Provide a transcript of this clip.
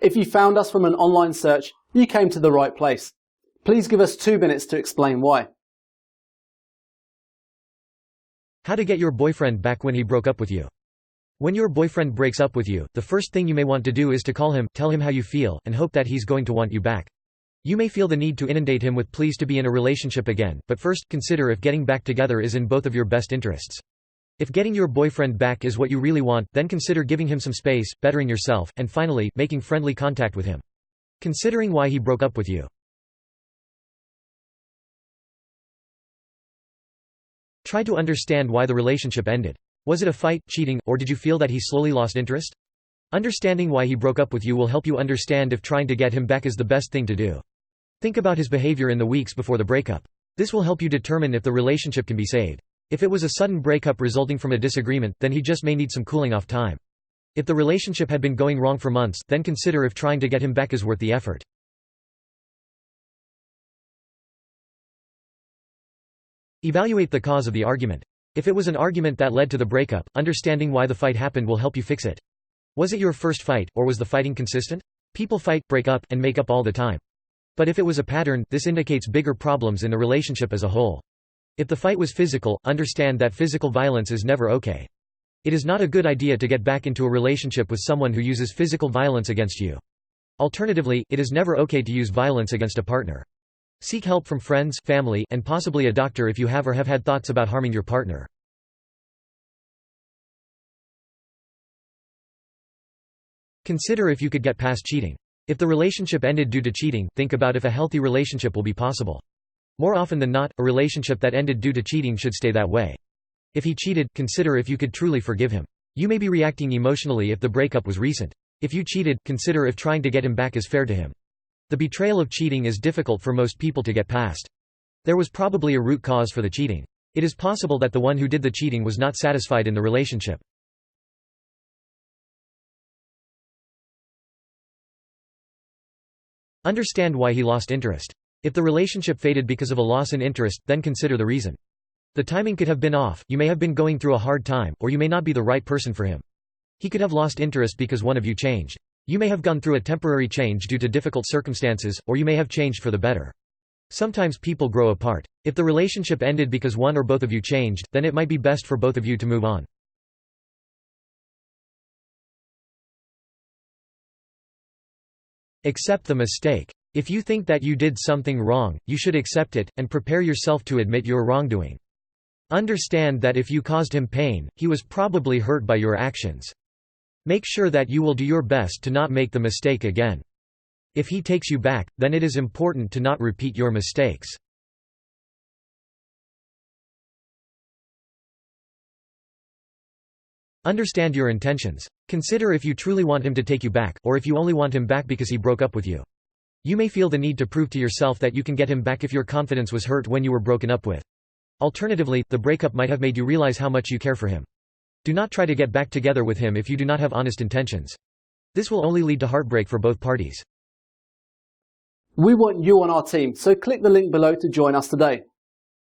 If you found us from an online search, you came to the right place. Please give us 2 minutes to explain why. How to get your boyfriend back when he broke up with you. When your boyfriend breaks up with you, the first thing you may want to do is to call him, tell him how you feel, and hope that he's going to want you back. You may feel the need to inundate him with pleas to be in a relationship again, but first, consider if getting back together is in both of your best interests. If getting your boyfriend back is what you really want, then consider giving him some space, bettering yourself, and finally, making friendly contact with him. Considering why he broke up with you. Try to understand why the relationship ended. Was it a fight, cheating, or did you feel that he slowly lost interest? Understanding why he broke up with you will help you understand if trying to get him back is the best thing to do. Think about his behavior in the weeks before the breakup. This will help you determine if the relationship can be saved. If it was a sudden breakup resulting from a disagreement, then he just may need some cooling off time. If the relationship had been going wrong for months, then consider if trying to get him back is worth the effort. Evaluate the cause of the argument. If it was an argument that led to the breakup, understanding why the fight happened will help you fix it. Was it your first fight, or was the fighting consistent? People fight, break up, and make up all the time. But if it was a pattern, this indicates bigger problems in the relationship as a whole. If the fight was physical, understand that physical violence is never okay. It is not a good idea to get back into a relationship with someone who uses physical violence against you. Alternatively, it is never okay to use violence against a partner. Seek help from friends, family, and possibly a doctor if you have or have had thoughts about harming your partner. Consider if you could get past cheating. If the relationship ended due to cheating, think about if a healthy relationship will be possible. More often than not, a relationship that ended due to cheating should stay that way. If he cheated, consider if you could truly forgive him. You may be reacting emotionally if the breakup was recent. If you cheated, consider if trying to get him back is fair to him. The betrayal of cheating is difficult for most people to get past. There was probably a root cause for the cheating. It is possible that the one who did the cheating was not satisfied in the relationship. Understand why he lost interest. If the relationship faded because of a loss in interest, then consider the reason. The timing could have been off, you may have been going through a hard time, or you may not be the right person for him. He could have lost interest because one of you changed. You may have gone through a temporary change due to difficult circumstances, or you may have changed for the better. Sometimes people grow apart. If the relationship ended because one or both of you changed, then it might be best for both of you to move on. Accept the mistake. If you think that you did something wrong, you should accept it, and prepare yourself to admit your wrongdoing. Understand that if you caused him pain, he was probably hurt by your actions. Make sure that you will do your best to not make the mistake again. If he takes you back, then it is important to not repeat your mistakes. Understand your intentions. Consider if you truly want him to take you back, or if you only want him back because he broke up with you. You may feel the need to prove to yourself that you can get him back if your confidence was hurt when you were broken up with. Alternatively, the breakup might have made you realize how much you care for him. Do not try to get back together with him if you do not have honest intentions. This will only lead to heartbreak for both parties. We want you on our team, so click the link below to join us today.